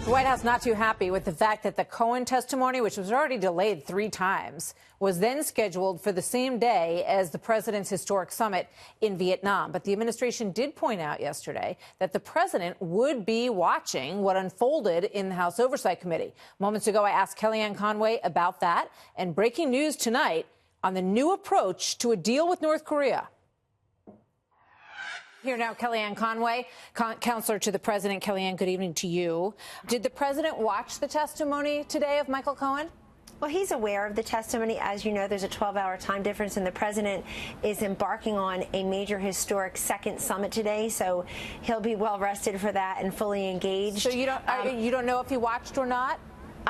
The White House not too happy with the fact that the Cohen testimony, which was already delayed 3 times, was then scheduled for the same day as the president's historic summit in Vietnam. But the administration did point out yesterday that the president would be watching what unfolded in the House Oversight Committee. Moments ago, I asked Kellyanne Conway about that, and breaking news tonight on the new approach to a deal with North Korea. Here now, Kellyanne Conway, counselor to the president. Kellyanne, good evening to you. Did the president watch the testimony today of Michael Cohen? Well, he's aware of the testimony. As you know, there's a 12-hour time difference, and the president is embarking on a major historic second summit today, so he'll be well rested for that and fully engaged. So you don't know if he watched or not?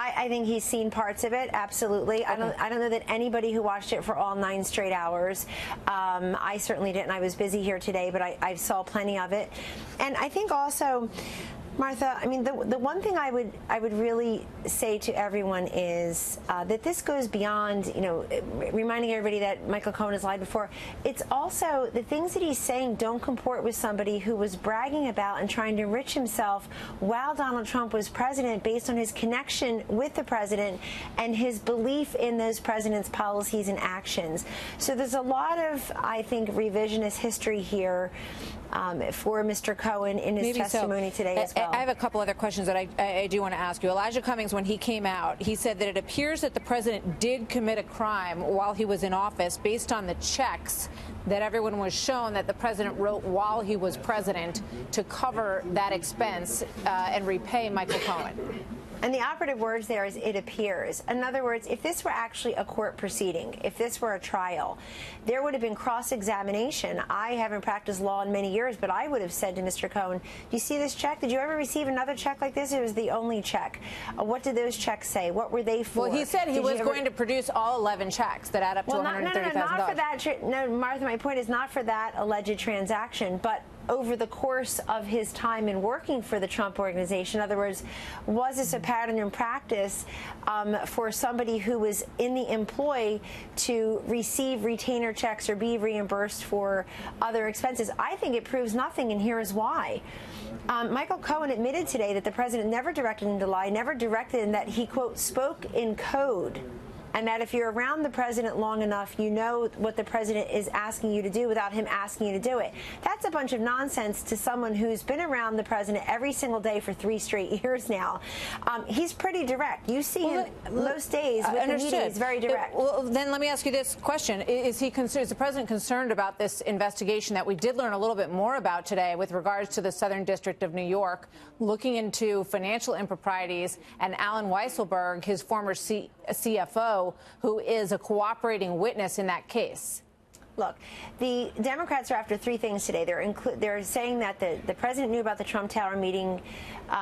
I think he's seen parts of it, absolutely. Okay. I don't know that anybody who watched it for all 9 straight hours. I certainly didn't. I was busy here today, but I saw plenty of it. And I think also, Martha, I mean, the one thing I would really say to everyone is that this goes beyond, you know, reminding everybody that Michael Cohen has lied before. It's also the things that he's saying don't comport with somebody who was bragging about and trying to enrich himself while Donald Trump was president based on his connection with the president and his belief in those president's policies and actions. So there's a lot of, I think, revisionist history here for Mr. Cohen in his testimony today as well. I have a couple other questions that I do want to ask you. Elijah Cummings, when he came out, he said that it appears that the president did commit a crime while he was in office based on the checks that everyone was shown that the president wrote while he was president to cover that expense and repay Michael Cohen. And the operative words there is "it appears." In other words, if this were actually a court proceeding, if this were a trial, there would have been cross-examination. I haven't practiced law in many years, but I would have said to Mr. Cohen, "Do you see this check? Did you ever receive another check like this? It was the only check. What did those checks say? What were they for?" Well, he said he was going to produce all 11 checks that add up to $130,000. No, not for that. No, Martha, my point is not for that alleged transaction, but over the course of his time in working for the Trump organization. In other words, was this a pattern in practice for somebody who was in the employ to receive retainer checks or be reimbursed for other expenses? I think it proves nothing, and here is why. Michael Cohen admitted today that the president never directed him to lie, never directed him, that he, quote, spoke in code. And that if you're around the president long enough, you know what the president is asking you to do without him asking you to do it. That's a bunch of nonsense to someone who's been around the president every single day for 3 straight years now. He's pretty direct. You see him most days with the media. He's very direct. Well, then let me ask you this question. Is the president concerned about this investigation that we did learn a little bit more about today with regards to the Southern District of New York, looking into financial improprieties, and Alan Weisselberg, his former CFO, who is a cooperating witness in that case? Look, the Democrats are after 3 things today. They're saying that the president knew about the Trump Tower meeting.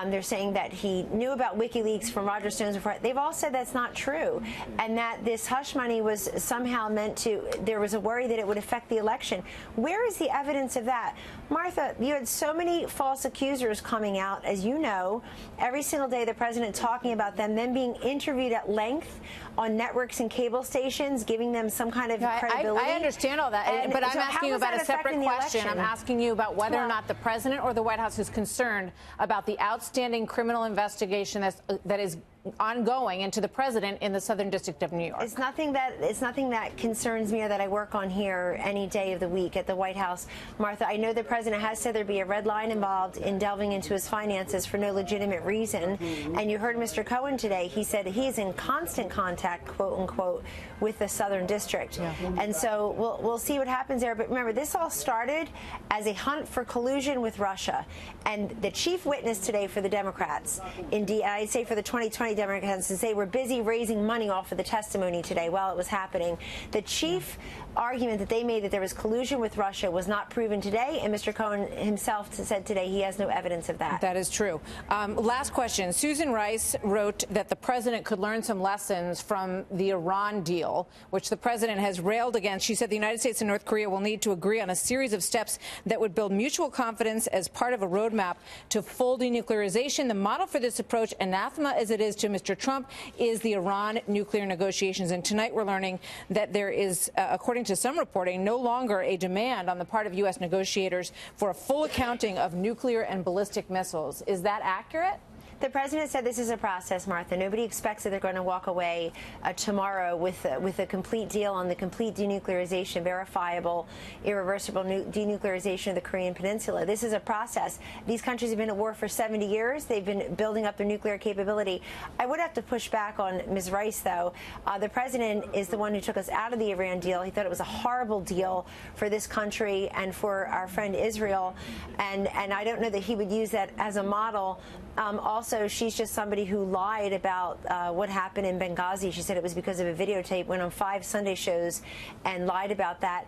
They're saying that he knew about WikiLeaks from Roger Stone's before. They've all said that's not true, and that this hush money was somehow meant to, there was a worry that it would affect the election. Where is the evidence of that? Martha, you had so many false accusers coming out, as you know, every single day the president talking about them, then being interviewed at length on networks and cable stations, giving them some kind of credibility. I understand all that, but I'm asking you about a separate question. I'm asking you about whether or not the president or the White House is concerned about the outstanding criminal investigation that is ongoing into the president in the Southern District of New York. It's nothing that concerns me or that I work on here any day of the week at the White House. Martha, I know the president has said there'd be a red line involved in delving into his finances for no legitimate reason. And you heard Mr. Cohen today. He said he's in constant contact, quote unquote, with the Southern District. And so we'll see what happens there. But remember, this all started as a hunt for collusion with Russia. And the chief witness today for the Democrats, indeed, I'd say for the 2020 Democrats, to say we're busy raising money off of the testimony today while it was happening. The chief argument that they made that there was collusion with Russia was not proven today, and Mr. Cohen himself said today he has no evidence of that. That is true. Last question. Susan Rice wrote that the president could learn some lessons from the Iran deal, which the president has railed against. She said the United States and North Korea will need to agree on a series of steps that would build mutual confidence as part of a roadmap to full denuclearization. The model for this approach, anathema as it is to Mr. Trump, is the Iran nuclear negotiations. And tonight we're learning that there is, according to some reporting, no longer a demand on the part of U.S. negotiators for a full accounting of nuclear and ballistic missiles. Is that accurate? The president said this is a process, Martha. Nobody expects that they're going to walk away tomorrow with a complete deal on the complete denuclearization, verifiable, irreversible denuclearization of the Korean Peninsula. This is a process. These countries have been at war for 70 years. They've been building up their nuclear capability. I would have to push back on Ms. Rice, though. The president is the one who took us out of the Iran deal. He thought it was a horrible deal for this country and for our friend Israel. And I don't know that he would use that as a model. Also, she's just somebody who lied about what happened in Benghazi. She said it was because of a videotape, went on 5 Sunday shows and lied about that.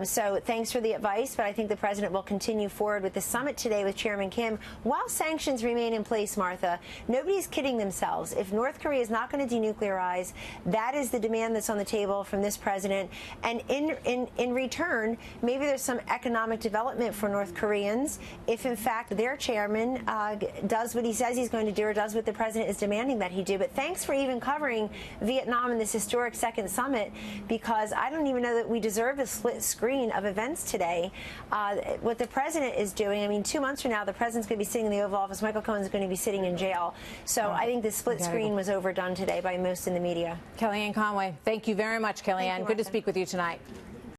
So thanks for the advice, but I think the president will continue forward with the summit today with Chairman Kim. While sanctions remain in place, Martha, nobody's kidding themselves. If North Korea is not going to denuclearize, that is the demand that's on the table from this president. And in return, maybe there's some economic development for North Koreans if, in fact, their chairman does what he says he's going to do or does what the president is demanding that he do. But thanks for even covering Vietnam in this historic second summit, because I don't even know that we deserve a split screen of events today. What the president is doing, I mean, 2 months from now, the president's going to be sitting in the Oval Office. Michael Cohen is going to be sitting in jail. So I think the split screen was overdone today by most in the media. Kellyanne Conway, thank you very much, Kellyanne. Good to speak with you tonight.